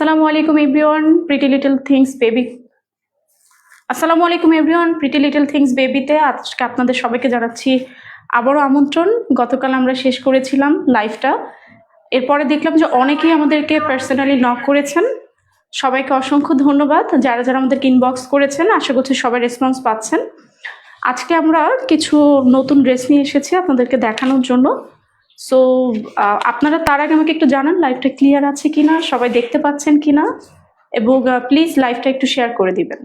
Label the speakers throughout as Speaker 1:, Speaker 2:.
Speaker 1: আসসালামু আলাইকুম everyone pretty little things baby আসসালামু আলাইকুম এভরিওয়ান প্রিটি লিটল থিংস বেবিতে আজকে আপনাদের সবাইকে জানাচ্ছি আবারও আমন্ত্রণ। গতকাল আমরা শেষ করেছিলাম লাইভটা, এরপরে দেখলাম যে অনেকেই আমাদেরকে পার্সোনালি নক করেছেন। সবাইকে অসংখ্য ধন্যবাদ। যারা যারা আমাদেরকে ইনবক্স করেছেন, আশা করছি সবাই রেসপন্স পাচ্ছেন। আজকে আমরা কিছু নতুন ড্রেস নিয়ে এসেছি আপনাদেরকে দেখানোর জন্য। সো আপনারা তার আগে আমাকে একটু জানান লাইভটা ক্লিয়ার আছে কিনা, সবাই দেখতে পাচ্ছেন কিনা, এবং প্লিজ লাইভটা একটু শেয়ার করে দিবেন।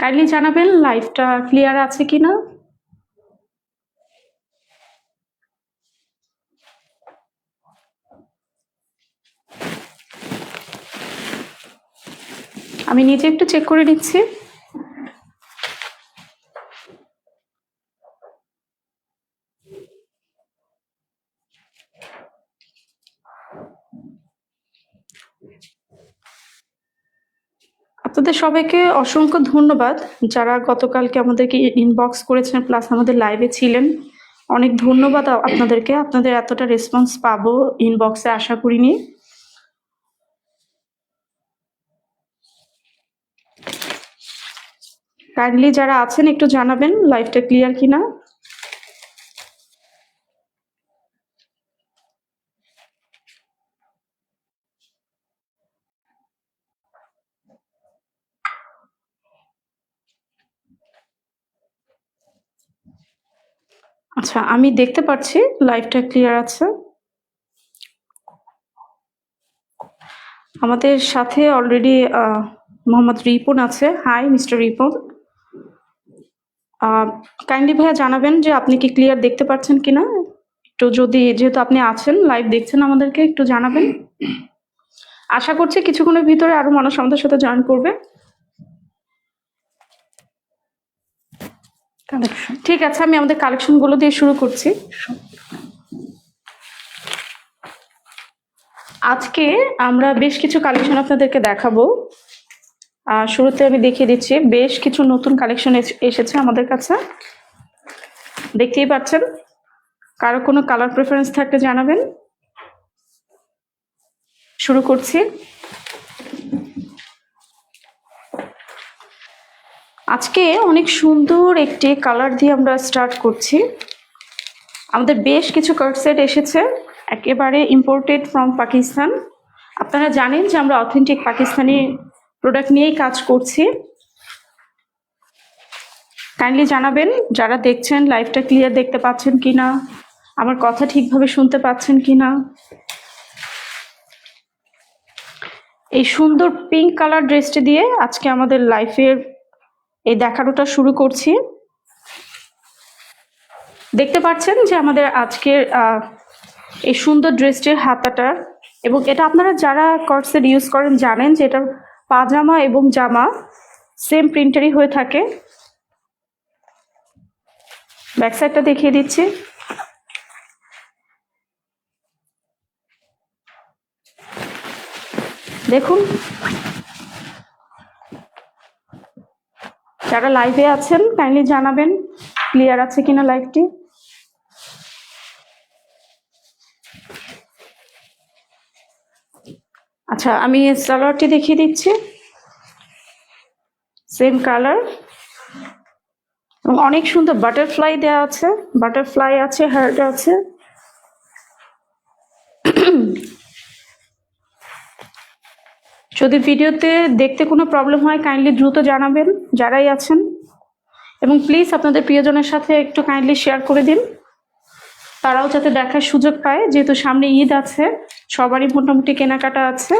Speaker 1: কাইন্ডলি জানাবেন লাইভটা ক্লিয়ার আছে কিনা। আমি নিজে একটু চেক করে নিচ্ছি। আপনাদের সবাইকে অসংখ্য ধন্যবাদ যারা গতকালকে আমাদেরকে ইনবক্স করেছেন প্লাস আমাদের লাইভে ছিলেন। অনেক ধন্যবাদ আপনাদেরকে। আপনাদের এতটা রেসপন্স পাবো ইনবক্সে আশা করিনি। কাইন্ডলি যারা আছেন একটু জানাবেন লাইভটা ক্লিয়ার কিনা। আচ্ছা, আমি দেখতে পাচ্ছি লাইভটা ক্লিয়ার আছে। আমাদের সাথে অলরেডি মোহাম্মদ রিপন আছে। High mister Ripon. কাইন্ডলি ভাইয়া জানাবেন যে আপনি কি ক্লিয়ার দেখতে পাচ্ছেন কিনা। একটু যদি, যেহেতু আপনি আছেন লাইভ দেখছেন, আমাদেরকে একটু জানাবেন। আশা করছি কিছুক্ষণের ভিতরে আরো মানুষ আমাদের সাথে জয়েন করবে। ঠিক আছে, আমি আমাদের কালেকশন গুলো দিয়ে শুরু করছি। আজকে আমরা বেশ কিছু কালেকশন আপনাদেরকে দেখাবো। শুরুতে আমি দেখিয়ে দিচ্ছি বেশ কিছু নতুন কালেকশন এসেছে আমাদের কাছে, দেখতেই পাচ্ছেন। কারো কোনো কালার প্রেফারেন্স থাকলে জানাবেন। শুরু করছি। আজকে অনেক সুন্দর একটি কালার দিয়ে আমরা স্টার্ট করছি। আমাদের বেশ কিছু কাট সেট এসেছে, একেবারে ইম্পোর্টেড ফ্রম পাকিস্তান। আপনারা জানেন যে আমরা অথেন্টিক পাকিস্তানি প্রোডাক্ট নিয়েই কাজ করছি। কাইন্ডলি জানাবেন যারা দেখছেন লাইভটা ক্লিয়ার দেখতে পাচ্ছেন কিনা, আমার কথা ঠিকভাবে শুনতে পাচ্ছেন কিনা। এই সুন্দর পিঙ্ক কালার ড্রেসটি দিয়ে আজকে আমাদের লাইফের এই দেখানোটা শুরু করছি। দেখতে পাচ্ছেন যে আমাদের আজকের এই সুন্দর ড্রেসটির হাতাটা, এবং এটা আপনারা যারা কটসেট ইউজ করেন জানেন যে এটা পাজামা এবং জামা সেম প্রিন্টারই হয়ে থাকে। ব্যাক সাইডটা দেখিয়ে দিচ্ছি। দেখুন, যারা লাইভে আছেন কাইন্ডলি জানাবেন ক্লিয়ার আছে কিনা লাইভটি। আচ্ছা, আমি সালোয়ারটি দেখিয়ে দিচ্ছি। সেম কালার এবং অনেক সুন্দর বাটারফ্লাই দেওয়া আছে, বাটারফ্লাই আছে, হার্ট আছে। যদি ভিডিওতে দেখতে কোনো প্রবলেম হয় কাইন্ডলি দ্রুত জানাবেন যারাই আছেন, এবং প্লিজ আপনাদের প্রিয়জনের সাথে একটু কাইন্ডলি শেয়ার করে দিন, তারাও যাতে দেখার সুযোগ পায়। যেহেতু সামনে ঈদ আছে, সবারই মোটামুটি কেনাকাটা আছে,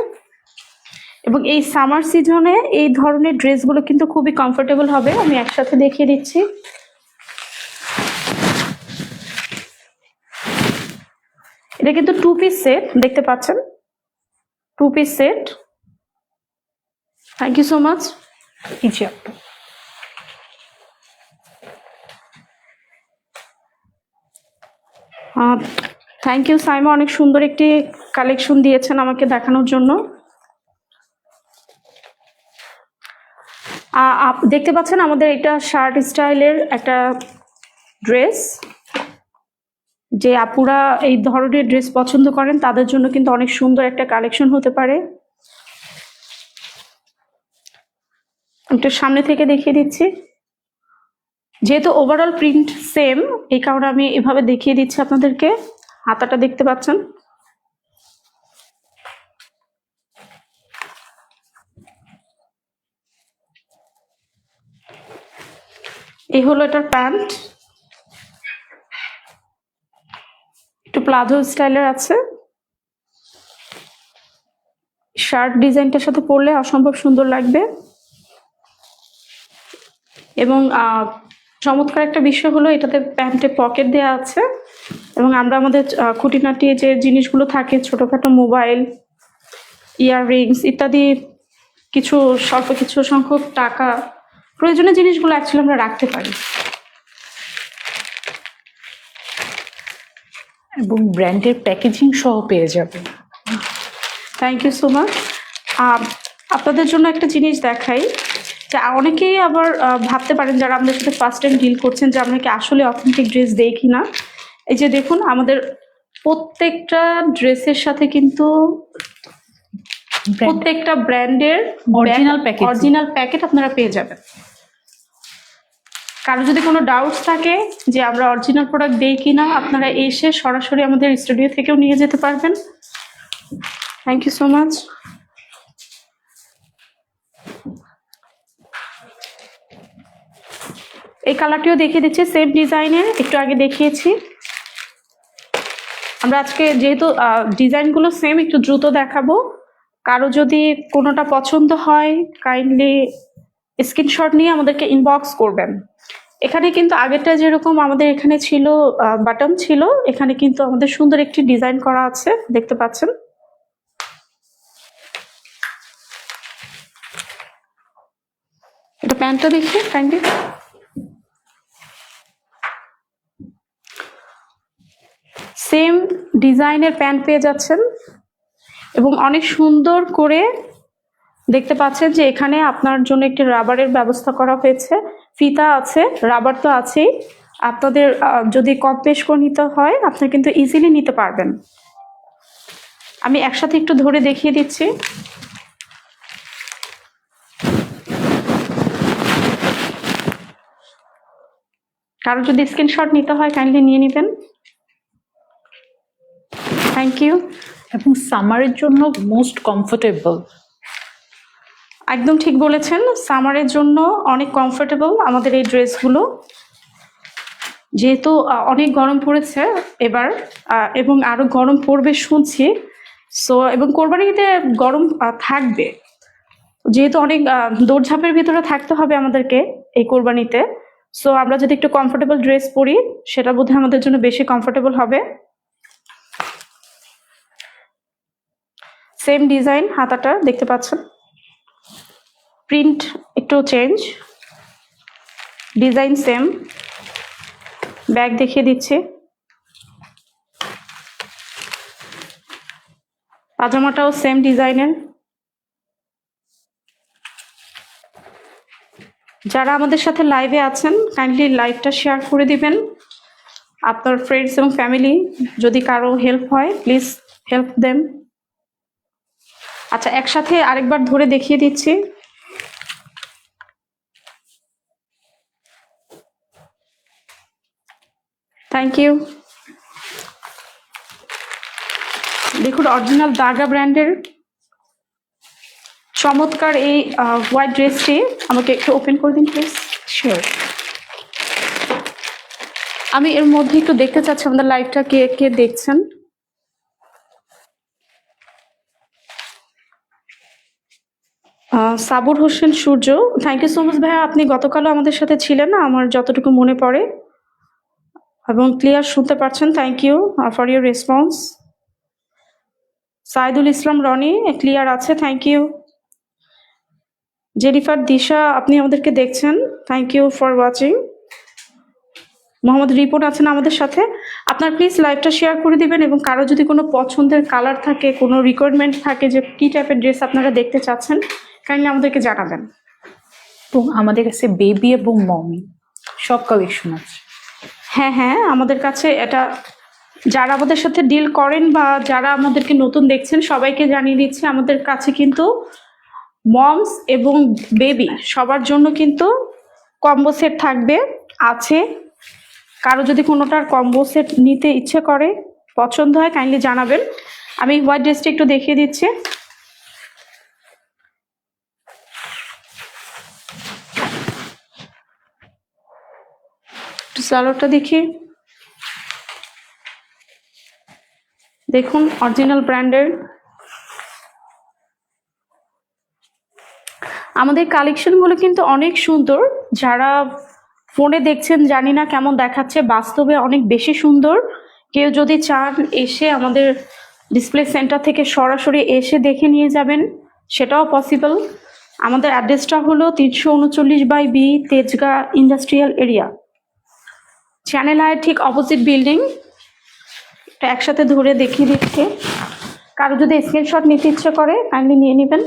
Speaker 1: এবং এই সামার সিজনে এই ধরনের ড্রেসগুলো কিন্তু খুবই কমফোর্টেবল হবে। আমি একসাথে দেখিয়ে দিচ্ছি। এটা কিন্তু 2 পিস সেট, দেখতে পাচ্ছেন 2 piece set. Thank you so much. Thank you Saima, অনেক সুন্দর একটি কালেকশন দিয়েছেন আমাকে দেখানোর জন্য। দেখতে পাচ্ছেন আমাদের এটা শার্ট স্টাইলের একটা ড্রেস। যে আপুরা এই ধরনের ড্রেস পছন্দ করেন তাদের জন্য কিন্তু অনেক সুন্দর একটা কালেকশন হতে পারে। একটু সামনে থেকে দেখিয়ে দিচ্ছি, যেহেতু ওভারঅল প্রিন্ট সেম এই কারণে আমি এভাবে দেখিয়ে দিচ্ছি আপনাদেরকে। হাতাটা দেখতে পাচ্ছেন, এই হলো এটার প্যান্ট, একটু প্লাজো স্টাইলের আছে। শার্ট ডিজাইনটার সাথে পরলে অসম্ভব সুন্দর লাগবে। এবং চমৎকার একটা বিষয় হলো এটাতে প্যান্টে পকেট দেওয়া আছে এবং আমরা আমাদের খুঁটিনাটি যে জিনিসগুলো থাকে, ছোটোখাটো মোবাইল, ইয়াররিংস ইত্যাদি কিছু স্বল্প কিছু সংখ্যক টাকা, প্রয়োজনীয় জিনিসগুলো অ্যাকচুয়ালি আমরা রাখতে পারি।
Speaker 2: এবং ব্র্যান্ডের প্যাকেজিং সহ পেয়ে যাবে।
Speaker 1: Thank you so much. আপনাদের জন্য একটা জিনিস দেখাই, যে অনেকেই আবার ভাবতে পারেন যারা আমাদের সাথে ফার্স্ট টাইম ডিল করছেন যে আমরা কি আসলে অথেন্টিক ড্রেস দেই কি না। এই যে দেখুন, আমাদের প্রত্যেকটা ড্রেসের সাথে কিন্তু প্রত্যেকটা ব্র্যান্ডের অরিজিনাল প্যাকেট আপনারা পেয়ে যাবেন। কারো যদি কোনো ডাউটস থাকে যে আমরা অরিজিনাল প্রোডাক্ট দেই কিনা, আপনারা এসে সরাসরি আমাদের স্টুডিও থেকেও নিয়ে যেতে পারবেন। Thank you so much. এই কালারটিও দেখিয়ে দিচ্ছি, সেম ডিজাইনের, একটু আগে দেখিয়েছি। আমরা আজকে যেহেতু ডিজাইনগুলো সেম, একটু দ্রুত দেখাবো। কারো যদি কোনোটা পছন্দ হয় কাইন্ডলি স্ক্রিনশট নিয়ে আমাদেরকে ইনবক্স করবেন। এখানে কিন্তু আগেরটা যেরকম আমাদের এখানে ছিল বাটন ছিল, এখানে কিন্তু আমাদের সুন্দর একটি ডিজাইন করা আছে, দেখতে পাচ্ছেন। এটা প্যান্টটা দেখি কাইন্ডলি। সেম ডিজাইনের প্যান্ট পেয়ে যাচ্ছেন এবং অনেক সুন্দর করে দেখতে পাচ্ছেন যে এখানে আপনার জন্য একটি রাবারের ব্যবস্থা করা হয়েছে। ফিতা আছে, রাবার তো আছেই। আপনাদের যদি কম বেশ করে নিতে হয় আপনারা কিন্তু ইজিলি নিতে পারবেন। আমি একসাথে একটু ধরে দেখিয়ে দিচ্ছি। কারো যদি স্ক্রিনশট নিতে হয় কাইন্ডলি নিয়ে নেবেন। Thank you.
Speaker 2: এবং সামারের জন্য মোস্ট কমফোর্টেবল।
Speaker 1: একদম ঠিক বলেছেন, সামারের জন্য অনেক কমফোর্টেবল আমাদের এই ড্রেসগুলো। যেহেতু অনেক গরম পড়েছে এবার এবং আরো গরম পড়বে শুনছি, সো এবং কোরবানিতে গরম থাকবে, যেহেতু অনেক দৌড়ঝাঁপের ভিতরে থাকতে হবে আমাদেরকে এই কোরবানিতে। সো আমরা যদি একটু কমফোর্টেবল ড্রেস পরি সেটা বোধহয় আমাদের জন্য বেশি কমফোর্টেবল হবে। সেম ডিজাইন, হাতাটা দেখতে পাচ্ছেন, প্রিন্ট একটু চেঞ্জ, ডিজাইন সেম। ব্যাগ দেখিয়ে দিচ্ছি, পাজামাটাও সেম ডিজাইনের। যারা আমাদের সাথে লাইভে আছেন কাইন্ডলি লাইভটা শেয়ার করে দিবেন। আপনার ফ্রেন্ডস এবং ফ্যামিলি যদি কারো হেল্প হয় প্লিজ হেল্প দেম। আচ্ছা, একসাথে আরেকবার ধরে দেখিয়ে দিচ্ছি। Thank you. দেখুন, অরিজিনাল দাগা ব্র্যান্ডের চমৎকার এই হোয়াইট ড্রেসটি আমাকে একটু ওপেন করে দিন প্লিজ।
Speaker 2: শিওর।
Speaker 1: আমি এর মধ্যে একটু দেখতে চাচ্ছি আমাদের লাইভটা কে কে দেখছেন। সাবুর হোসেন সূর্য, থ্যাংক ইউ সো মাচ ভাইয়া, আপনি গতকালও আমাদের সাথে ছিলেন আমার যতটুকু মনে পড়ে এবং ক্লিয়ার শুনতে পাচ্ছেন। Thank you for your response. Saidul Islam Rony clear আছে, থ্যাংক ইউ। জেনিফার দিশা, আপনি আমাদেরকে দেখছেন, thank you for watching. Mohammad Ripon আছেন আমাদের সাথে। আপনার প্লিজ লাইভটা শেয়ার করে দিবেন এবং কারো যদি কোনো পছন্দের কালার থাকে, কোনো রিকোয়ারমেন্ট থাকে যে কী টাইপের ড্রেস আপনারা দেখতে চাচ্ছেন কাইন্ডলি আমাদেরকে জানাবেন।
Speaker 2: এবং আমাদের কাছে বেবি এবং মমি সব কালেকশন আছে।
Speaker 1: হ্যাঁ হ্যাঁ, আমাদের কাছে এটা যারা আমাদের সাথে ডিল করেন বা যারা আমাদেরকে নতুন দেখছেন সবাইকে জানিয়ে দিচ্ছি, আমাদের কাছে কিন্তু মমস এবং বেবি সবার জন্য কিন্তু কম্বো সেট থাকবে, আছে। কারো যদি কোনোটার কম্বো সেট নিতে ইচ্ছে করে, পছন্দ হয়, কাইন্ডলি জানাবেন। আমি হোয়াইট ড্রেসটা একটু দেখিয়ে দিচ্ছি। একটু সালোয়ারটা দেখি, দেখুন অরিজিনাল ব্র্যান্ডের। আমাদের কালেকশনগুলো কিন্তু অনেক সুন্দর। যারা ফোনে দেখছেন জানি না কেমন দেখাচ্ছে, বাস্তবে অনেক বেশি সুন্দর। কেউ যদি চান এসে আমাদের ডিসপ্লে সেন্টার থেকে সরাসরি এসে দেখে নিয়ে যাবেন, সেটাও পসিবল। আমাদের অ্যাড্রেসটা হলো 339/B Tejgaon industrial area, channel আয়ের ঠিক অপোজিট বিল্ডিং। এটা একসাথে ধরে দেখিয়ে দিচ্ছে, কারো যদি স্ক্রিনশট নিতে ইচ্ছে করে কাইন্ডলি নিয়ে নেবেন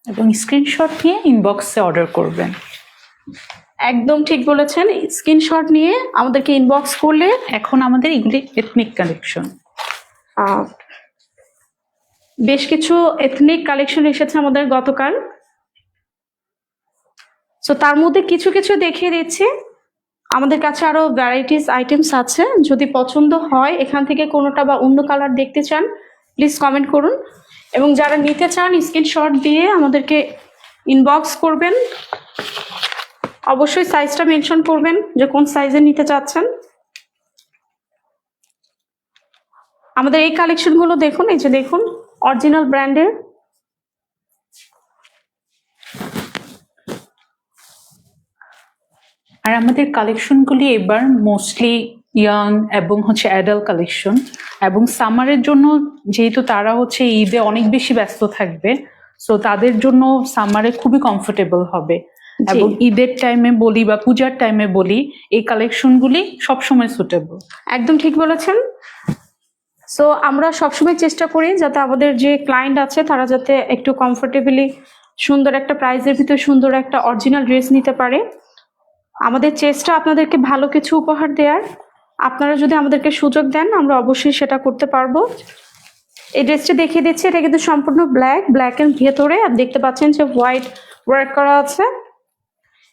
Speaker 2: এবং স্ক্রিনশট নিয়ে ইনবক্সে অর্ডার করবেন।
Speaker 1: একদম ঠিক বলেছেন, স্ক্রিনশট নিয়ে আমাদেরকে ইনবক্স করলে।
Speaker 2: এখন আমাদের এগুলি এথনিক কালেকশন,
Speaker 1: বেশ কিছু এথনিক কালেকশন এসেছে আমাদের গতকাল, তো তার মধ্যে কিছু কিছু দেখিয়ে দিচ্ছি। আমাদের কাছে আরো ভ্যারাইটিস আইটেমস আছে, যদি পছন্দ হয় এখান থেকে কোনোটা বা অন্য কালার দেখতে চান প্লিজ কমেন্ট করুন, এবং যারা নিতে চান স্ক্রিনশট দিয়ে আমাদেরকে ইনবক্স করবেন। অবশ্যই সাইজটা মেনশন করবেন যে কোন সাইজে নিতে চাচ্ছেন। আমাদের এই কালেকশনগুলো দেখুন, এই যে দেখুন অরিজিনাল ব্র্যান্ডের।
Speaker 2: আর আমাদের কালেকশনগুলি এবার মোস্টলি ইয়াং এবং অ্যাডাল্ট কালেকশন, এবং সামারের জন্য যেহেতু তারা ঈদে অনেক বেশি ব্যস্ত থাকবে, সো তাদের জন্য সামারে খুবই কমফোর্টেবল হবে। এবং ঈদের টাইমে বলি বা পূজার টাইমে বলি, এই কালেকশনগুলি সবসময় সুটেবল।
Speaker 1: একদম ঠিক বলেছেন। সো আমরা সবসময় চেষ্টা করি যাতে আমাদের যে ক্লায়েন্ট আছে তারা যাতে একটু কমফোর্টেবলি সুন্দর একটা প্রাইসের ভিতরে সুন্দর একটা অরিজিনাল ড্রেস নিতে পারে। আমাদের চেষ্টা আপনাদেরকে ভালো কিছু উপহার দেওয়ার। আপনারা যদি আমাদেরকে সুযোগ দেন আমরা অবশ্যই সেটা করতে পারবো। এই ড্রেসটা দেখিয়ে দিচ্ছি, এটা কিন্তু সম্পূর্ণ ব্ল্যাক এর ভেতরে, আর দেখতে পাচ্ছেন যে হোয়াইট ওয়ার্ক করা আছে,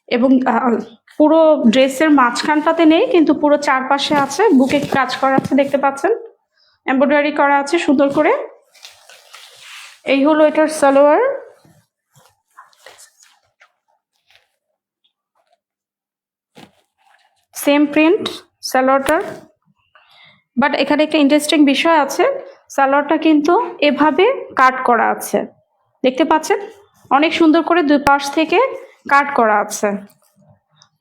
Speaker 1: এবং পুরো ড্রেসের মাঝখানটাতে নেই কিন্তু পুরো চারপাশে আছে, বুকে কাজ করা আছে, দেখতে পাচ্ছেন এমব্রয়ডারি করা আছে সুন্দর করে। এই হলো এটার সালোয়ার, সেম প্রিন্ট সালোয়ারটার। বাট এখানে একটা ইন্টারেস্টিং বিষয় আছে, সালোয়ারটা কিন্তু এভাবে কাট করা আছে, দেখতে পাচ্ছেন অনেক সুন্দর করে দুই পাশ থেকে কাট করা আছে,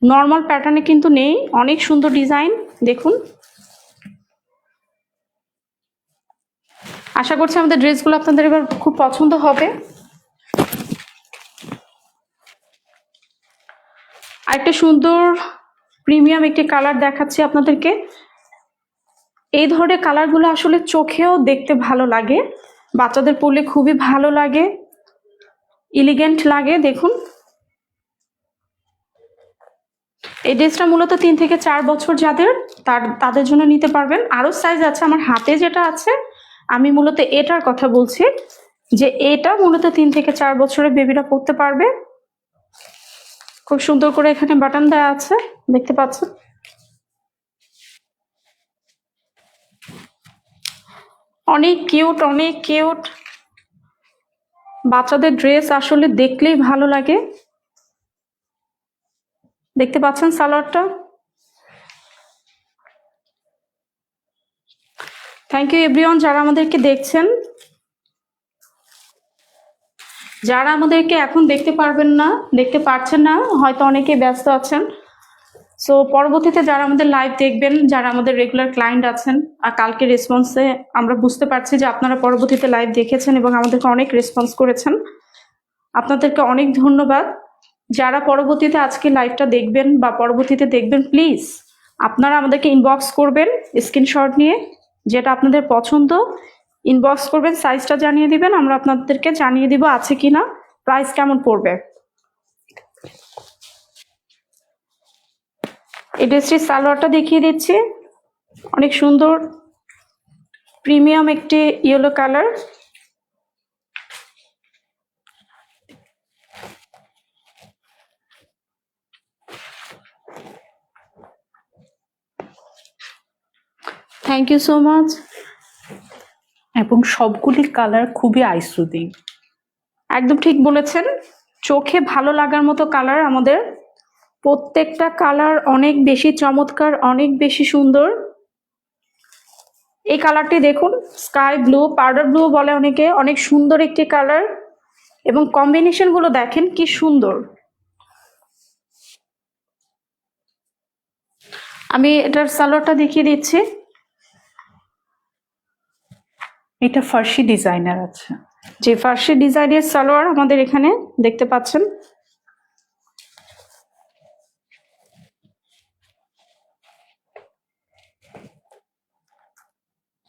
Speaker 1: নর্মাল প্যাটার্নে কিন্তু নেই, অনেক সুন্দর ডিজাইন দেখুন। আশা করছি আমাদের ড্রেসগুলো আপনাদের এবার খুব পছন্দ হবে। আরেকটা সুন্দর প্রিমিয়াম একটি কালার দেখাচ্ছি আপনাদেরকে। এই ধরনের কালারগুলো আসলে চোখেও দেখতে ভালো লাগে, বাচ্চাদের পরলে খুবই ভালো লাগে, এলিগেন্ট লাগে। দেখুন এই ড্রেসটা মূলত 3 থেকে 4 বছর যাদের তাদের জন্য নিতে পারবেন। আরো সাইজ আছে, আমার হাতে যেটা আছে আমি মূলত এটার কথা বলছি, যে এটা মূলত 3 থেকে 4 বছরের বেবিরা পরতে পারবে। খুব সুন্দর করে এখানে বাটন দেওয়া আছে, দেখতে পাচ্ছেন। অনেক কিউট, অনেক কিউট বাচ্চাদের ড্রেস, আসলে দেখলেই ভালো লাগে। দেখতে পাচ্ছেন সালোয়ারটা। থ্যাংক ইউ এভরিওয়ান যারা আমাদেরকে দেখছেন। যারা আমাদেরকে এখন দেখতে পারছেন না, হয়তো অনেকে ব্যস্ত আছেন, সো পরবর্তীতে যারা আমাদের লাইভ দেখবেন, যারা আমাদের রেগুলার ক্লায়েন্ট আছেন, আর কালকে রেসপন্সে আমরা বুঝতে পারছি যে আপনারা পরবর্তীতে লাইভ দেখেছেন এবং আমাদেরকে অনেক রেসপন্স করেছেন, আপনাদেরকে অনেক ধন্যবাদ। যারা পরবর্তীতে আজকে লাইভটা দেখবেন বা পরবর্তীতে দেখবেন, প্লিজ আপনারা আমাদেরকে ইনবক্স করবেন স্ক্রিনশট নিয়ে, যেটা আপনাদের পছন্দ ইনবক্স করবেন, সাইজটা জানিয়ে দিবেন, আমরা আপনাদেরকে জানিয়ে দিব আছে কিনা, প্রাইস কেমন পড়বে। এই ড্রেসটির সালোয়ারটা দেখিয়ে দিচ্ছি, অনেক সুন্দর প্রিমিয়াম একটি yellow colour. Thank you so much.
Speaker 2: এবং সবগুলি কালার খুবই আইসুদিং।
Speaker 1: একদম ঠিক বলেছেন, চোখে ভালো লাগার মতো কালার। আমাদের প্রত্যেকটা কালার অনেক বেশি চমৎকার, অনেক বেশি সুন্দর। এই কালারটি দেখুন, স্কাই ব্লু, পাউডার ব্লু বলে অনেকে, অনেক সুন্দর একটি কালার এবং কম্বিনেশন গুলো দেখেন কি সুন্দর। আমি এটার সালোয়ারটা দেখিয়ে দিচ্ছি।
Speaker 2: এটা ফার্সি ডিজাইনার আছে।
Speaker 1: যে ফার্সি ডিজাইনের সালোয়ার আমাদের এখানে দেখতে পাচ্ছেন।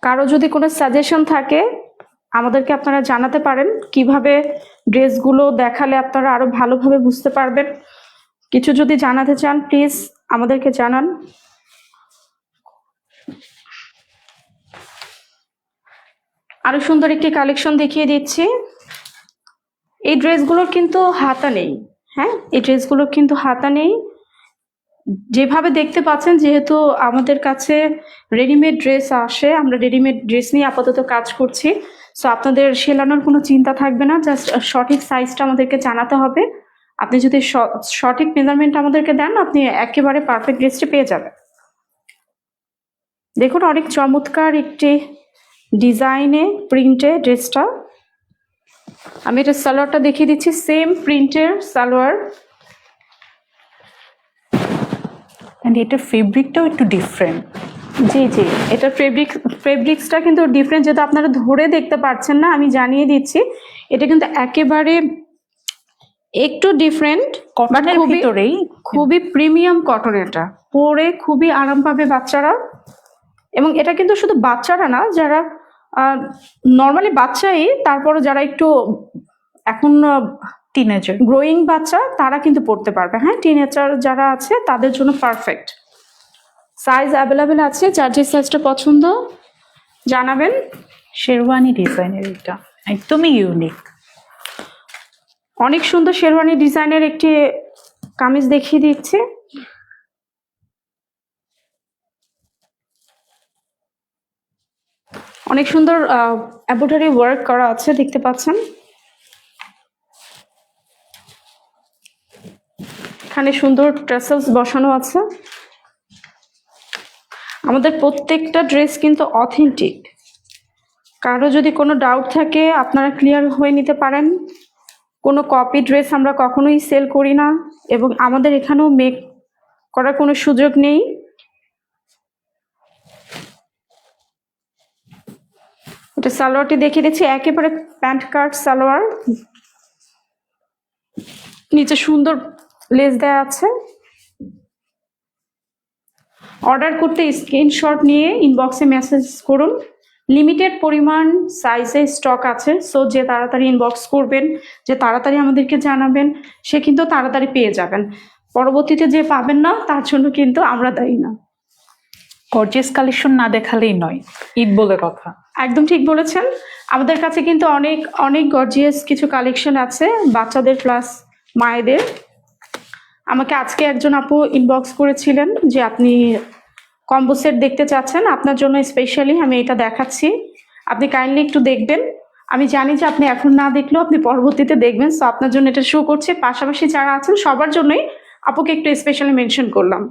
Speaker 1: কারো যদি কোনো সাজেশন থাকে আমাদেরকে আপনারা জানাতে পারেন, কিভাবে ড্রেসগুলো দেখালে আপনারা আরো ভালোভাবে বুঝতে পারবেন। কিছু যদি জানাতে চান প্লিজ আমাদেরকে জানান। আরো সুন্দর একটি কালেকশন দেখিয়ে দিচ্ছি। এই ড্রেসগুলোর কিন্তু হাতা নেই, হ্যাঁ, এই ড্রেসগুলোর কিন্তু হাতা নেই। যেভাবে দেখতে পাচ্ছেন, যেহেতু আমাদের কাছে রেডিমেড ড্রেস আসে, আমরা রেডিমেড ড্রেস নিয়ে আপাতত কাজ করছি, সো আপনাদের সেলানোর কোনো চিন্তা থাকবে না। জাস্ট সঠিক সাইজটা আমাদেরকে জানাতে হবে। আপনি যদি সঠিক মেজারমেন্ট আমাদেরকে দেন, আপনি একেবারে পারফেক্ট ড্রেসটি পেয়ে যাবেন। দেখুন, অনেক চমৎকার একটি ডিজাইনে প্রিন্টে ড্রেসটা। আমি এটা সালোয়ারটা দেখিয়ে দিচ্ছি, সেম প্রিন্টের সালোয়ার।
Speaker 2: এটা ফেব্রিকটাও একটু ডিফারেন্ট।
Speaker 1: জি জি, এটা ফেব্রিক্সটা কিন্তু ডিফারেন্ট, যেটা আপনারা ধরে দেখতে পাচ্ছেন না, আমি জানিয়ে দিচ্ছি। এটা কিন্তু একেবারে একটু ডিফারেন্ট,
Speaker 2: কটনের ভিতরেই
Speaker 1: খুবই প্রিমিয়াম কটন। এটা পরে খুবই আরাম পাবে বাচ্চারা। এবং এটা কিন্তু শুধু বাচ্চারা না, যারা নর্মালি বাচ্চাই, তারপরে যারা একটু এখন
Speaker 2: টিনেজার
Speaker 1: গ্রোয়িং বাচ্চা, তারা কিন্তু পড়তে পারবে। হ্যাঁ, টিনেজার যারা আছে তাদের জন্য পারফেক্ট। সাইজ অ্যাভেলেবেল আছে, যার যে সাইজটা পছন্দ জানাবেন।
Speaker 2: শেরওয়ানি ডিজাইনের, এটা একদমই ইউনিক।
Speaker 1: অনেক সুন্দর শেরওয়ানি ডিজাইনের একটি কামিজ দেখিয়ে দিচ্ছি। অনেক সুন্দর এমব্রয়ডারি ওয়ার্ক করা আছে, দেখতে পাচ্ছেন। এখানে সুন্দর ট্রেসেলস বসানো আছে। আমাদের প্রত্যেকটা ড্রেস কিন্তু অথেন্টিক। কারো যদি কোনো ডাউট থাকে আপনারা ক্লিয়ার হয়ে নিতে পারেন। কোনো কপি ড্রেস আমরা কখনোই সেল করি না, এবং আমাদের এখানেও মেক করার কোনো সুযোগ নেই। এটা সালোয়ারটি দেখিয়ে দিচ্ছি, একেবারে প্যান্ট কাট সালোয়ার, নিচে সুন্দর লেস দেওয়া আছে। অর্ডার করতে স্ক্রিনশট নিয়ে ইনবক্সে মেসেজ করুন। লিমিটেড পরিমাণ সাইজে স্টক আছে, সো যে তাড়াতাড়ি ইনবক্স করবেন, যে তাড়াতাড়ি আমাদেরকে জানাবেন, সে কিন্তু তাড়াতাড়ি পেয়ে যাবেন। পরবর্তীতে যে পাবেন না তার জন্য কিন্তু আমরা দায়ী না।
Speaker 2: গর্জিয়াস কালেকশন না দেখালেই নয়, ঈদ বলে কথা।
Speaker 1: একদম ঠিক বলেছেন। আমাদের কাছে কিন্তু অনেক অনেক গর্জিয়াস কিছু কালেকশন আছে, বাচ্চাদের প্লাস মায়েদের। আমাকে আজকে একজন আপু ইনবক্স করেছিলেন যে আপনি কম্বো সেট দেখতে চাচ্ছেন, আপনার জন্য স্পেশালি আমি এটা দেখাচ্ছি, আপনি কাইন্ডলি একটু দেখবেন। আমি জানি যে আপনি এখন না দেখলেও আপনি পরবর্তীতে দেখবেন, সো আপনার জন্য এটা শো করছে। পাশাপাশি যারা আছেন সবার জন্যই আপুকে একটু স্পেশালি মেনশন করলাম।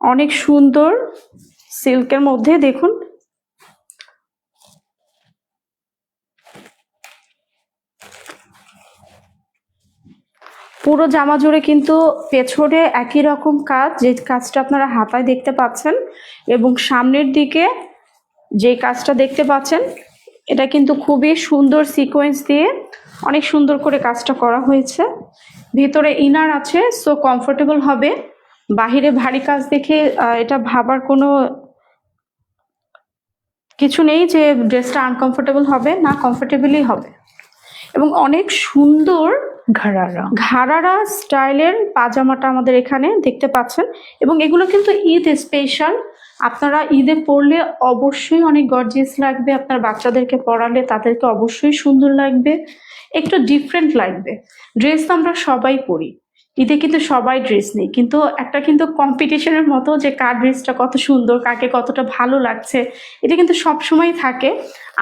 Speaker 1: অনেক সুন্দর সিল্কের মধ্যে দেখুন, পুরো জামা জুড়ে কিন্তু পেছনে একই রকম কাজ, যে কাজটা আপনারা হাতায় দেখতে পাচ্ছেন, এবং সামনের দিকে যে কাজটা দেখতে পাচ্ছেন, এটা কিন্তু খুবই সুন্দর সিকোয়েন্স দিয়ে অনেক সুন্দর করে কাজটা করা হয়েছে। ভিতরে ইনার আছে, সো কমফোর্টেবল হবে। বাহিরে ভারী কাজ দেখে এটা ভাবার কোনো কিছু নেই যে ড্রেসটা আনকমফোর্টেবল হবে, না, কমফোর্টেবলই হবে। এবং অনেক সুন্দর
Speaker 2: ঘাড়ারা
Speaker 1: স্টাইলের পাজামাটা আমাদের এখানে দেখতে পাচ্ছেন। এবং এগুলো কিন্তু ঈদ স্পেশাল, আপনারা ঈদে পরলে অবশ্যই অনেক গর্জিয়াস লাগবে, আপনার বাচ্চাদেরকে পরালে তাদেরকে অবশ্যই সুন্দর লাগবে, একটু ডিফারেন্ট লাগবে। ড্রেস তো আমরা সবাই পরি, ঈদে কিন্তু সবাই ড্রেস নেই, কিন্তু একটা কিন্তু কম্পিটিশনের মতো যে কার ড্রেসটা কত সুন্দর, কাকে কতটা ভালো লাগছে, এটা কিন্তু সবসময় থাকে।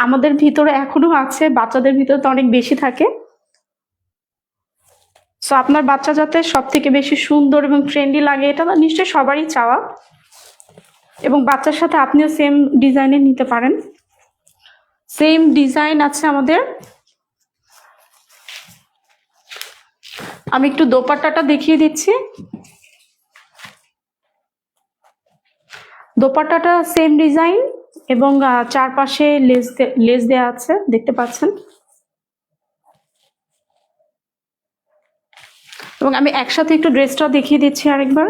Speaker 1: আমাদের ভিতরে এখনো আছে, বাচ্চাদের ভিতরে তো অনেক বেশি থাকে। সো আপনার বাচ্চা যাতে সব থেকে বেশি সুন্দর এবং ট্রেন্ডি লাগে, এটা নিশ্চয়ই সবারই চাওয়া। এবং বাচ্চার সাথে আপনিও সেম ডিজাইনের নিতে পারেন। সেম ডিজাইন আছে আমাদের। আমি একটু দোপাট্টাটা দেখিয়ে দিচ্ছি। দোপাট্টাটা সেম ডিজাইন এবং চারপাশে লেস দেওয়া আছে, দেখতে পাচ্ছেন। এবং আমি একসাথে একটু ড্রেসটা দেখিয়ে দিচ্ছি আরেকবার।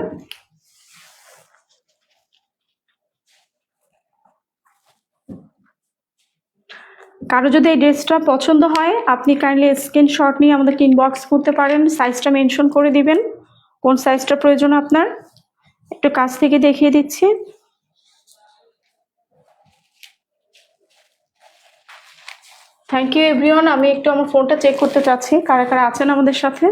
Speaker 1: কারো যদি এই ড্রেসটা পছন্দ হয়, আপনি কাইন্ডলি স্ক্রিনশট নিয়ে আমাদেরকে ইনবক্স করতে পারেন, সাইজটা মেনশন করে দিবেন কোন সাইজটা প্রয়োজন আপনার। একটু কাছ থেকে দেখিয়ে দিচ্ছি। Thank you everyone. আমি একটু আমার ফোনটা চেক করতে চাচ্ছি কারা কারা আছেন আমাদের সাথে।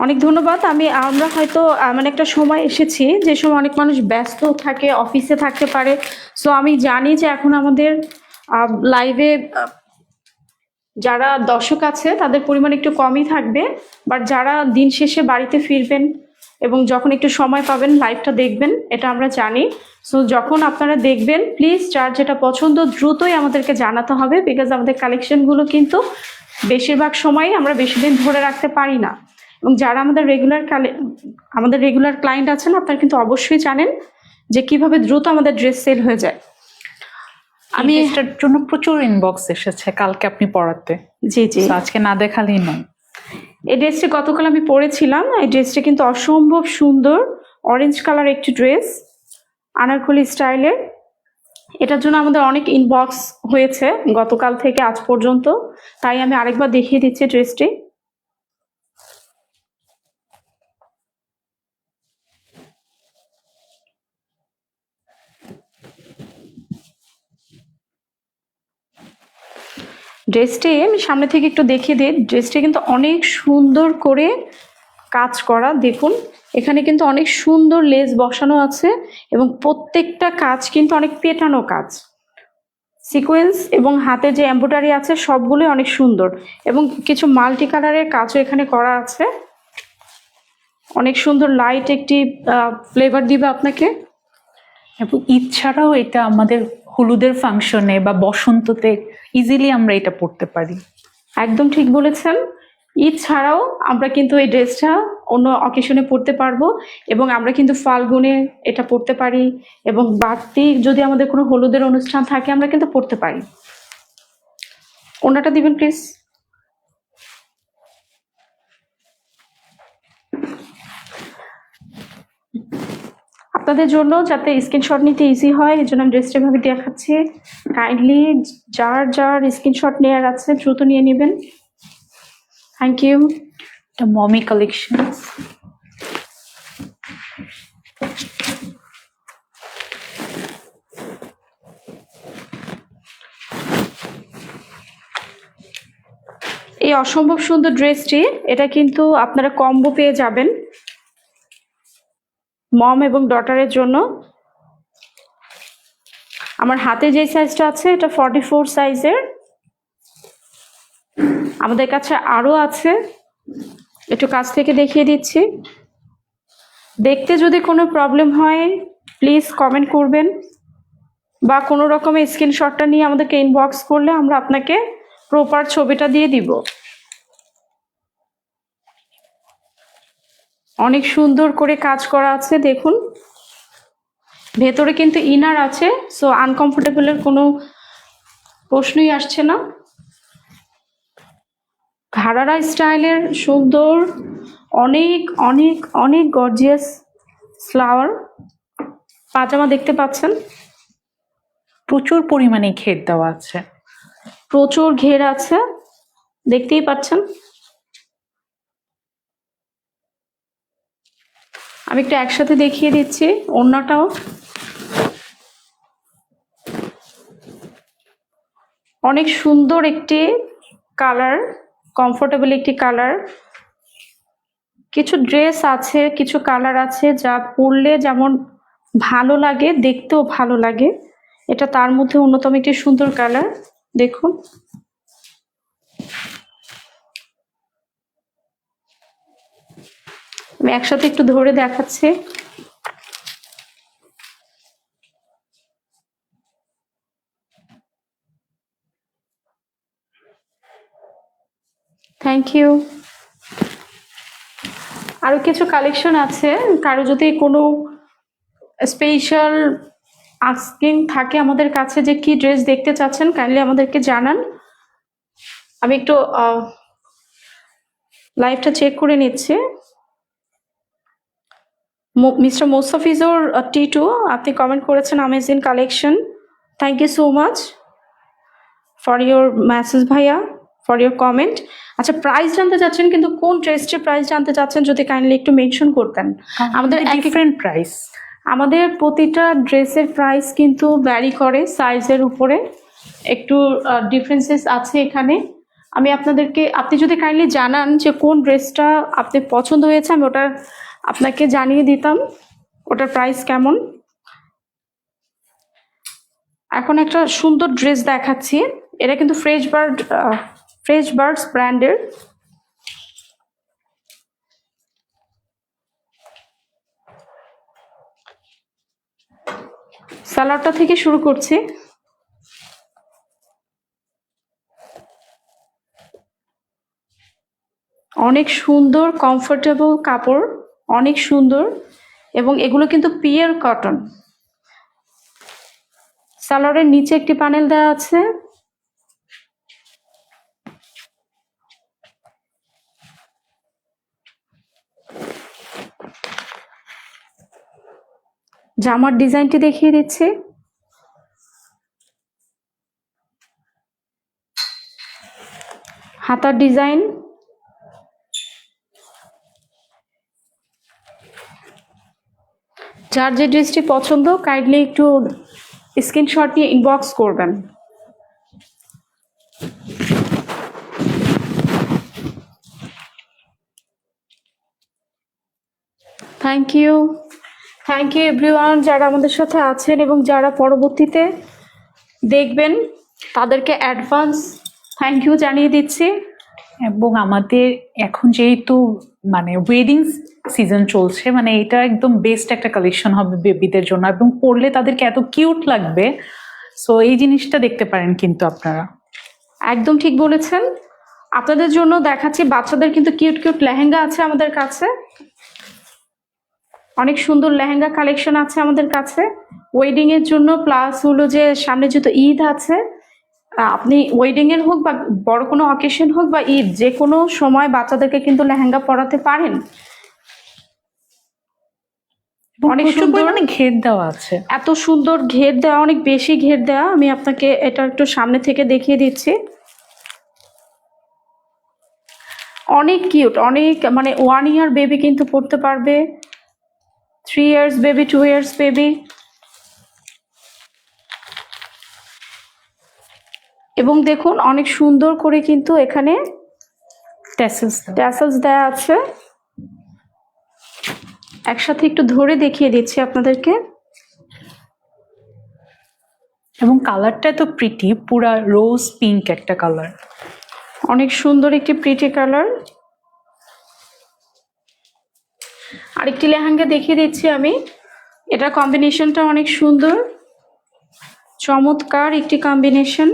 Speaker 1: অনেক ধন্যবাদ। আমরা হয়তো এমন একটা সময় এসেছি যে সময় অনেক মানুষ ব্যস্ত থাকে, অফিসে থাকতে পারে। সো আমি জানি যে এখন আমাদের লাইভে যারা দর্শক আছে তাদের পরিমাণ একটু কমই থাকবে, বাট যারা দিন শেষে বাড়িতে ফিরবেন এবং যখন একটু সময় পাবেন লাইভটা দেখবেন, এটা আমরা জানি। সো যখন আপনারা দেখবেন প্লিজ যার যেটা পছন্দ দ্রুতই আমাদেরকে জানাতে হবে, বিকজ আমাদের কালেকশনগুলো কিন্তু বেশিরভাগ সময় আমরা বেশি দিন ধরে রাখতে পারি না। এবং যারা আমাদের রেগুলার ক্লায়েন্ট আছেন, আপনারা কিন্তু অবশ্যই জানেন যে কিভাবে দ্রুত আমাদের ড্রেস সেল হয়ে যায়।
Speaker 2: আমি এটার জন্য প্রচুর ইনবক্স এসেছে কালকে আপনি পড়াতে।
Speaker 1: জি জি,
Speaker 2: আজকে না দেখালেই নয়।
Speaker 1: এই ড্রেসটি গতকাল আমি পরেছিলাম। এই ড্রেসটি কিন্তু অসম্ভব সুন্দর, অরেঞ্জ কালার একটি ড্রেস, আনারকলি স্টাইলের। এটার জন্য আমাদের অনেক ইনবক্স হয়েছে গতকাল থেকে আজ পর্যন্ত, তাই আমি আরেকবার দেখিয়ে দিচ্ছি ড্রেসটি। ড্রেসটি আমি সামনে থেকে একটু দেখিয়ে দিই। ড্রেসটি কিন্তু অনেক সুন্দর করে কাজ করা, দেখুন এখানে কিন্তু অনেক সুন্দর লেস বসানো আছে এবং প্রত্যেকটা কাজ কিন্তু অনেক পেটানো কাজ, সিকোয়েন্স এবং হাতে যে এমব্রয়ডারি আছে সবগুলোই অনেক সুন্দর এবং কিছু মাল্টি কালারের কাজও এখানে করা আছে। অনেক সুন্দর লাইট একটি ফ্লেভার দিবে আপনাকে।
Speaker 2: এবং ঈদ ছাড়াও এটা আমাদের হলুদের ফাংশনে বা বসন্ততে ইজিলি আমরা এটা পরতে পারি।
Speaker 1: একদম ঠিক বলেছেন। ঈদ ছাড়াও আমরা কিন্তু এই ড্রেসটা অন্য অকেশনে পরতে পারবো এবং আমরা কিন্তু ফাল্গুনে এটা পরতে পারি এবং বাড়তি যদি আমাদের কোনো হলুদের অনুষ্ঠান থাকে আমরা কিন্তু পরতে পারি। ওনাটা দিবেন প্লিজ। আপনাদের জন্য যাতে স্ক্রিনশট নিতে ইজি হয় এই জন্য আমি ড্রেসটা ভাবে দেখাচ্ছি। কাইন্ডলি যার যার স্ক্রিনশট নেওয়ার আছে দ্রুত নিয়ে নেবেন। Thank you.
Speaker 2: এটা মমি কালেকশন।
Speaker 1: এই অসম্ভব সুন্দর ড্রেসটি, এটা কিন্তু আপনারা কম্বো পেয়ে যাবেন মম এবং ডটারের জন্য। আমার হাতে যে সাইজটা আছে এটা 44 সাইজের। আমাদের কাছে আরো আছে, একটু কাছ থেকে দেখিয়ে দিচ্ছি। দেখতে যদি কোনো প্রবলেম হয় প্লিজ কমেন্ট করবেন বা কোনো রকমের স্ক্রিনশটটা নিয়ে আমাদেরকে ইনবক্স করলে আমরা আপনাকে প্রপার ছবিটা দিয়ে দিব। অনেক সুন্দর করে কাজ করা আছে, দেখুন ভেতরে কিন্তু ইনার আছে, সো আনকমফোর্টেবলের কোনো প্রশ্নই আসছে না। ঘারারা স্টাইলের সুন্দর অনেক অনেক অনেক গর্জিয়াস ফ্লাওয়ার পাজামা দেখতে পাচ্ছেন।
Speaker 2: প্রচুর পরিমাণে ঘের দেওয়া আছে।
Speaker 1: প্রচুর ঘের আছে, দেখতেই পাচ্ছেন। আমি একটু একসাথে দেখিয়ে দিচ্ছি ওড়নাটাও। অনেক সুন্দর একটি কালার, কমফোর্টেবল একটি কালার। কিছু ড্রেস আছে, কিছু কালার আছে যা পরলে যেমন ভালো লাগে, দেখতেও ভালো লাগে। এটা তার মধ্যে অন্যতম একটি সুন্দর কালার। দেখুন, আমি একসাথে একটু ধরে দেখাচ্ছি। Thank you. আরো কিছু কালেকশন আছে, কারো যদি কোনো স্পেশাল আস্কিং থাকে আমাদের কাছে যে কি ড্রেস দেখতে চাচ্ছেন, কাইন্ডলি আমাদেরকে জানান। আমি একটু লাইভটা চেক করে নিচ্ছি। মিস্টার মোস্তাফিজুর টিটু, আপনি কমেন্ট করেছেন amazing collection. Thank you so much for your message ভাইয়া, ফর ইউর কমেন্ট। আচ্ছা, প্রাইস জানতে চাচ্ছেন, কিন্তু কোন ড্রেসটির প্রাইস জানতে চাচ্ছেন যদি কাইন্ডলি একটু মেনশন করতেন। আমাদের
Speaker 2: ডিফারেন্ট প্রাইস,
Speaker 1: আমাদের প্রতিটা ড্রেসের প্রাইস কিন্তু ভ্যারি করে সাইজের উপরে, একটু ডিফারেন্সেস আছে এখানে। আমি আপনাদেরকে, আপনি যদি কাইন্ডলি জানান যে কোন ড্রেসটা আপনি পছন্দ হয়েছে, আমি ওটা আপনাকে জানিয়ে দিতাম ওটার প্রাইস কেমন। এখন একটা সুন্দর ড্রেস দেখাচ্ছি, এটা কিন্তু ফ্রেশ বার্ডস ব্র্যান্ডের। সালোয়ারটা থেকে শুরু করছি। অনেক সুন্দর কমফোর্টেবল কাপড়, অনেক সুন্দর, এবং এগুলো কিন্তু পিওর কটন। সালোয়ারের নিচে একটি প্যানেল দেওয়া আছে। জামার ডিজাইনটি দেখিয়ে দিচ্ছি। হাতার ডিজাইন, যার যে ড্রেসটি পছন্দ কাইন্ডলি একটু স্ক্রিনশট নিয়ে ইনবক্স করবেন। থ্যাংক ইউ এভরিওয়ান যারা আমাদের সাথে আছেন এবং যারা পরবর্তীতে দেখবেন, তাদেরকে অ্যাডভান্স থ্যাংক ইউ জানিয়ে দিচ্ছি।
Speaker 2: এবং আমাদের এখন যেহেতু মানে ওয়েডিং সিজন চলছে, মানে এটা একদম বেস্ট একটা কালেকশন হবে বেবিদের জন্য, এবং পরলে তাদেরকে এত কিউট লাগবে। সো এই জিনিসটা দেখতে পারেন কিন্তু আপনারা।
Speaker 1: একদম ঠিক বলেছেন। আপনাদের জন্য দেখাচ্ছি, বাচ্চাদের কিন্তু কিউট কিউট লেহেঙ্গা আছে আমাদের কাছে। অনেক সুন্দর লেহেঙ্গা কালেকশন আছে আমাদের কাছে ওয়েডিং এর জন্য, প্লাস হলো যে সামনে যেহেতু ঈদ আছে, আপনি ওয়েডিং এর হোক বা বড় কোনো অকেশন হোক বা ঈদ, যে কোনো সময় বাচ্চাদেরকে কিন্তু লেহেঙ্গা পরাতে পারেন।
Speaker 2: অনেক সুন্দর, মানে ঘের দেওয়া আছে,
Speaker 1: এত সুন্দর ঘের দেওয়া, অনেক বেশি ঘের দেওয়া। আমি আপনাকে এটা একটু সামনে থেকে দেখিয়ে দিচ্ছি। অনেক কিউট, অনেক মানে 1 ইয়ার বেবি কিন্তু পড়তে পারবে, 3 ইয়ার্স বেবি, 2 ইয়ার্স বেবি। এবং দেখুন অনেক সুন্দর করে কিন্তু এখানে ট্যাসেলস দেওয়া আছে। একসাথে একটু ধরে দেখিয়ে দিচ্ছি আপনাদেরকে।
Speaker 2: এবং কালারটা এত প্রিটি, পুরা রোজ পিঙ্ক একটা কালার,
Speaker 1: অনেক সুন্দর একটি প্রিটি কালার। আরেকটি লেহেঙ্গা দেখিয়ে দিচ্ছি আমি, এটা কম্বিনেশনটা অনেক সুন্দর, চমৎকার একটি কম্বিনেশন।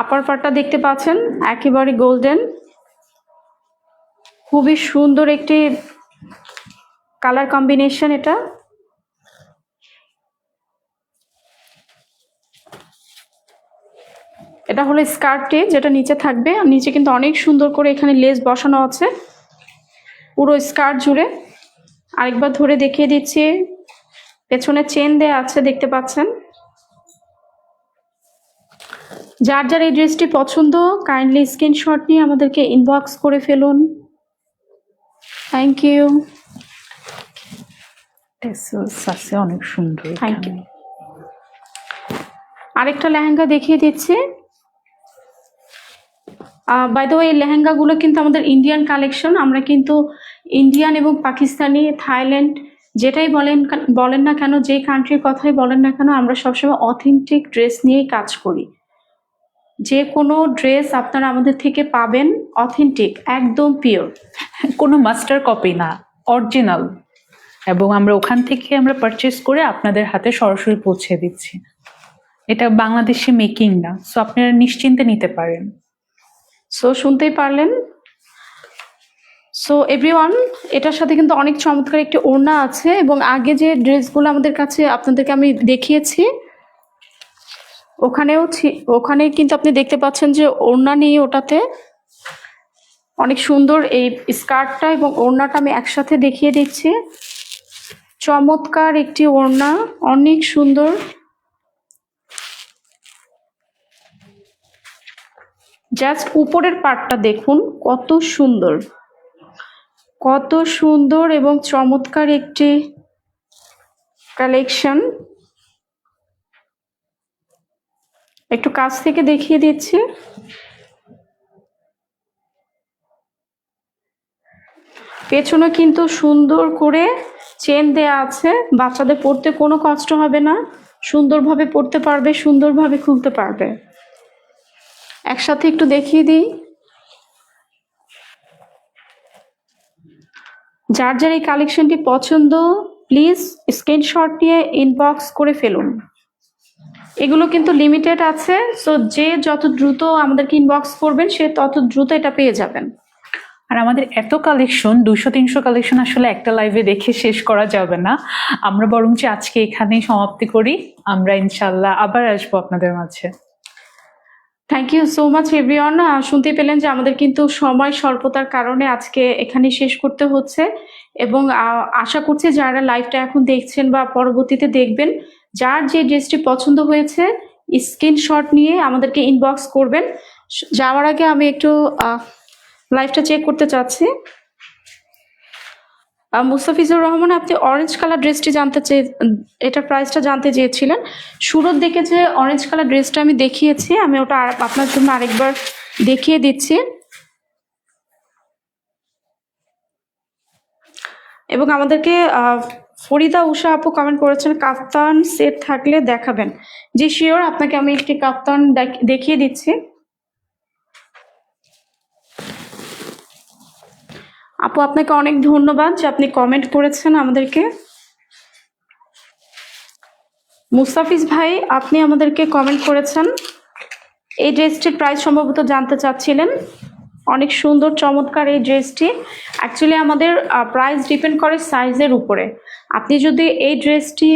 Speaker 1: আপার পার্টটা দেখতে পাচ্ছেন একেবারে গোল্ডেন, খুবই সুন্দর একটি কালার কম্বিনেশন এটা। এটা হলো স্কার্টে যেটা নিচে থাকবে, নিচে কিন্তু অনেক সুন্দর করে এখানে লেস বসানো আছে পুরো স্কার্ট জুড়ে। আরেকবার ধরে দেখিয়ে দিচ্ছি, পেছনে চেন দেয়া আছে দেখতে পাচ্ছেন। যার যার এই ড্রেসটি পছন্দ কাইন্ডলি স্ক্রিনশট নিয়ে আমাদেরকে ইনবক্স করে ফেলুন। Thank you.
Speaker 2: টেসেলস আছে অনেক সুন্দর।
Speaker 1: Thank you. আরেকটা লেহেঙ্গা দেখিয়ে দিচ্ছি। বাই দ্য ওয়ে এই লেহেঙ্গাগুলো কিন্তু আমাদের ইন্ডিয়ান কালেকশন। আমরা কিন্তু ইন্ডিয়ান এবং পাকিস্তানি, থাইল্যান্ড যেটাই বলেন না কেন, যে কান্ট্রির কথাই বলেন না কেন, আমরা সবসময় অথেন্টিক ড্রেস নিয়েই কাজ করি। যে কোনো ড্রেস আপনারা আমাদের থেকে পাবেন অথেন্টিক, একদম পিওর,
Speaker 2: কোনো মাস্টার কপি না, অরিজিনাল। এবং আমরা ওখান থেকে আমরা পারচেস করে আপনাদের হাতে সরাসরি পৌঁছে দিচ্ছি। এটা বাংলাদেশে মেকিং না, সো আপনারা নিশ্চিন্তে নিতে পারেন।
Speaker 1: সো শুনতেই পারলেন। সো এভরিওয়ান, এটার সাথে কিন্তু অনেক চমৎকার একটি ওড়না আছে, এবং আগে যে ড্রেসগুলো আমাদের কাছে আপনাদেরকে আমি দেখিয়েছি ওখানে কিন্তু আপনি দেখতে পাচ্ছেন যে ওড়না নিয়ে ওটাতে অনেক সুন্দর এই স্কার্টটা এবং ওড়নাটা আমি একসাথে দেখিয়ে দিচ্ছি। চমৎকার একটি ওড়না, অনেক সুন্দর। জাস্ট উপরের পার্টটা দেখুন কত সুন্দর, কত সুন্দর এবং চমৎকার একটি কালেকশন। একটু কাছ থেকে দেখিয়ে দিচ্ছি। পেছনে কিন্তু সুন্দর করে চেন দেয়া আছে, বাচ্চাদের পরতে কোনো কষ্ট হবে না, সুন্দরভাবে পরতে পারবে, সুন্দরভাবে খুলতে পারবে। একসাথে একটু দেখিয়ে দিই। যার যার এই কালেকশনটি পছন্দ প্লিজ স্ক্রিনশট নিয়ে ইনবক্স করে ফেলুন। এগুলো কিন্তু লিমিটেড আছে, সো যে যত দ্রুত আমাদেরকে ইনবক্স করবেন সে তত দ্রুত এটা পেয়ে যাবেন।
Speaker 2: আর আমাদের এত কালেকশন, 200-300 কালেকশন আসলে একটা লাইভে দেখে শেষ করা যাবে না। আমরা বরঞ্চ আজকে এখানেই সমাপ্তি করি। আমরা ইনশাল্লাহ আবার আসবো আপনাদের মাঝে।
Speaker 1: Thank you so much everyone. শুনতে পেলেন যে আমাদের কিন্তু সময় স্বল্পতার কারণে আজকে এখানে শেষ করতে হচ্ছে, এবং আশা করছি যারা লাইভটা এখন দেখছেন বা পরবর্তীতে দেখবেন, যার যে ড্রেসটি পছন্দ হয়েছে স্ক্রিনশট নিয়ে আমাদেরকে ইনবক্স করবেন। যাওয়ার আগে আমি একটু লাইভটা চেক করতে চাচ্ছি। মুস্তাফিজুর রহমান, আপনি অরেঞ্জ কালার ড্রেসটি এটার প্রাইসটা জানতে চেয়েছিলেন। শুরুর দিকে যে অরেঞ্জ কালার ড্রেসটা আমি দেখিয়েছি, আমি ওটা আপনার জন্য আরেকবার দেখিয়ে দিচ্ছি। এবং আমাদেরকে ফরিদা উষা আপু কমেন্ট করেছেন কাফতান সেট থাকলে দেখাবেন। জি শিওর, আপনাকে আমি একটি কাফতান দেখিয়ে দিচ্ছি। আপু আপনাকে অনেক ধন্যবাদ যে আপনি কমেন্ট করেছেন আমাদেরকে। মুস্তাফিজ ভাই, আপনি আমাদেরকে কমেন্ট করেছেন, এই ড্রেসটির প্রাইস সম্ভবত জানতে চাচ্ছিলেন। অনেক সুন্দর চমৎকার এই ড্রেসটি। অ্যাকচুয়ালি আমাদের প্রাইস ডিপেন্ড করে সাইজের উপরে। আপনি যদি এই ড্রেসটি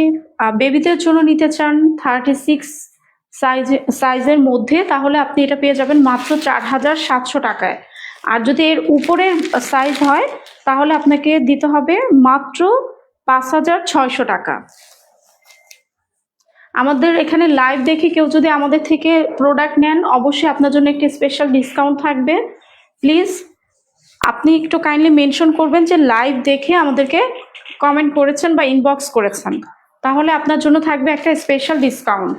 Speaker 1: বেবিদের জন্য নিতে চান 36 সাইজের মধ্যে, তাহলে আপনি এটা পেয়ে যাবেন মাত্র 4700 টাকায়। আর যদি এর উপরের সাইজ হয় তাহলে আপনাকে দিতে হবে মাত্র 5600 টাকা। আমাদের এখানে লাইভ দেখে কেউ যদি আমাদের থেকে প্রোডাক্ট নেন, অবশ্যই আপনার জন্য একটি স্পেশাল ডিসকাউন্ট থাকবে। প্লিজ আপনি একটু কাইন্ডলি মেনশন করবেন যে লাইভ দেখে আমাদেরকে কমেন্ট করেছেন বা ইনবক্স করেছেন, তাহলে আপনার জন্য থাকবে একটা স্পেশাল ডিসকাউন্ট।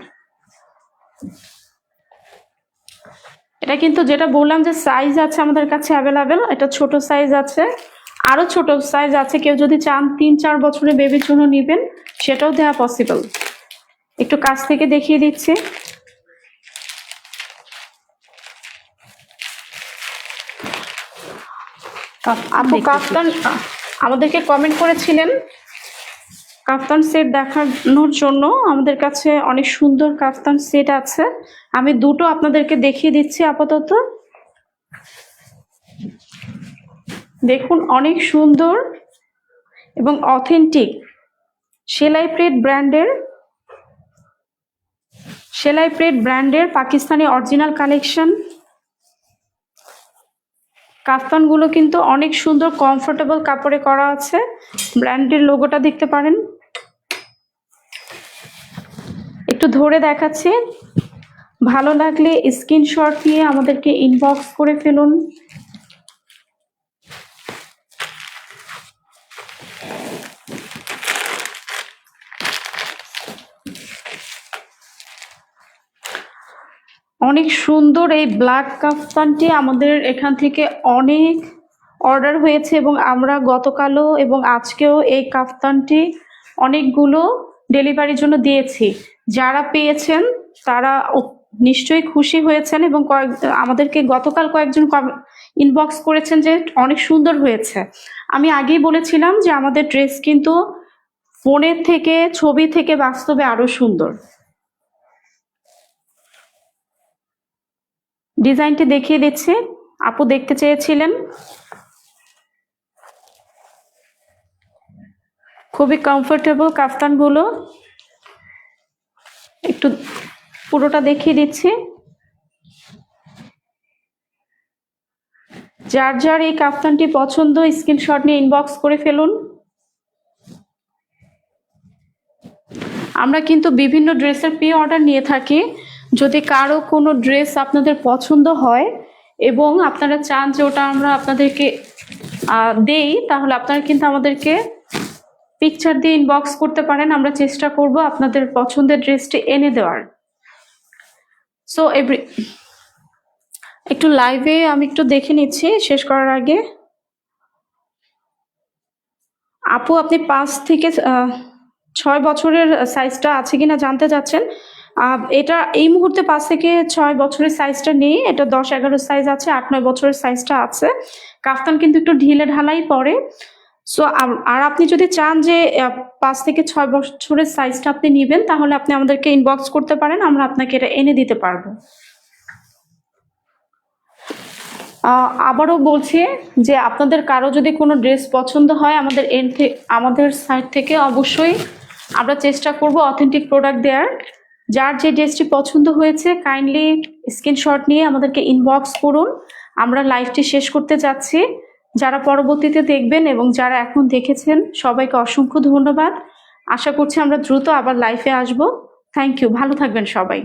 Speaker 1: এটা কিন্তু যেটা বললাম যে সাইজ আছে আমাদের কাছে অ্যাভেলেবেল, এটা ছোট সাইজ আছে, আরো ছোট সাইজ আছে। কেউ যদি চান 3-4 বছরের বেবির জন্য নেবেন, সেটাও দেওয়া পসিবল। একটু কাছ থেকে দেখিয়ে দিচ্ছি। আপু কাফতান আমাদেরকে কমেন্ট করেছিলেন কাফতান সেট দেখানোর জন্য। আমাদের কাছে অনেক সুন্দর কাফতান সেট আছে, আমি দুটো আপনাদেরকে দেখিয়ে দিচ্ছি আপাতত। দেখুন অনেক সুন্দর এবং অথেন্টিক সেলাই প্রিন্ট ব্র্যান্ডের সেলাই প্রেড ব্র্যান্ডের পাকিস্তানি অরিজিনাল কালেকশন। কাফতানগুলো কিন্তু অনেক সুন্দর কমফোর্টেবল কাপড়ে করা আছে। ব্র্যান্ডের লোগোটা দেখতে পারেন। একটু ধরে দেখাচ্ছি, ভালো লাগলে স্ক্রিনশট নিয়ে আমাদেরকে ইনবক্স করে ফেলুন। অনেক সুন্দর এই ব্ল্যাক কাফতানটি আমাদের এখান থেকে অনেক অর্ডার হয়েছে এবং আমরা গতকালও এবং আজকেও এই কাফতানটি অনেকগুলো ডেলিভারির জন্য দিয়েছি। যারা পেয়েছেন তারা নিশ্চয়ই খুশি হয়েছেন এবং আমাদেরকে গতকাল কয়েকজন ইনবক্স করেছেন যে অনেক সুন্দর হয়েছে। আমি আগেই বলেছিলাম যে আমাদের ড্রেস কিন্তু ফোনের থেকে, ছবি থেকে বাস্তবে আরো সুন্দর। ডিজাইনটি দেখিয়ে দিচ্ছি, আপু দেখতে চেয়েছিলেন। খুবই কমফোর্টেবল কাফতানগুলো, একটু পুরোটা দেখিয়ে দিচ্ছি। যার যার এই কাফতানটি পছন্দ স্ক্রিনশট নিয়ে ইনবক্স করে ফেলুন। আমরা কিন্তু বিভিন্ন ড্রেসের প্রি অর্ডার নিয়ে থাকি। যদি কারো কোনো ড্রেস আপনাদের পছন্দ হয় এবং আপনারা চান যে ওটা আমরা আপনাদেরকে দেই, তাহলে আপনারা কিন্তু আমাদেরকে পিকচার দিয়ে ইনবক্স করতে পারেন। আমরা চেষ্টা করব আপনাদের পছন্দের ড্রেসটি এনে দেওয়ার। সো একটু লাইভে আমি একটু দেখে নিচ্ছি শেষ করার আগে। আপু আপনি 5 থেকে 6 বছরের সাইজটা আছে কিনা জানতে চাচ্ছেন। এটা এই মুহূর্তে 5 থেকে 6 বছরের সাইজটা নেই, এটা 10-11 সাইজ আছে, 8-9 বছরের সাইজটা আছে। কাফতান কিন্তু একটু ঢিলে ঢালাই পরে। সো আর আপনি যদি চান যে 5 থেকে 6 বছরের সাইজটা আপনি নেবেন, তাহলে আপনি আমাদেরকে ইনবক্স করতে পারেন, আমরা আপনাকে এটা এনে দিতে পারবো। আবারও বলছি যে আপনাদের কারো যদি কোনো ড্রেস পছন্দ হয় আমাদের সাইট থেকে অবশ্যই আমরা চেষ্টা করব অথেন্টিক প্রোডাক্ট দেওয়ার। যার যে ড্রেসটি পছন্দ হয়েছে কাইন্ডলি স্ক্রিনশট নিয়ে আমাদেরকে ইনবক্স করুন। আমরা লাইভটি শেষ করতে যাচ্ছি। যারা পরবর্তীতে দেখবেন এবং যারা এখন দেখেছেন সবাইকে অসংখ্য ধন্যবাদ। আশা করছি আমরা দ্রুত আবার লাইভে আসবো। থ্যাংক ইউ, ভালো থাকবেন সবাই।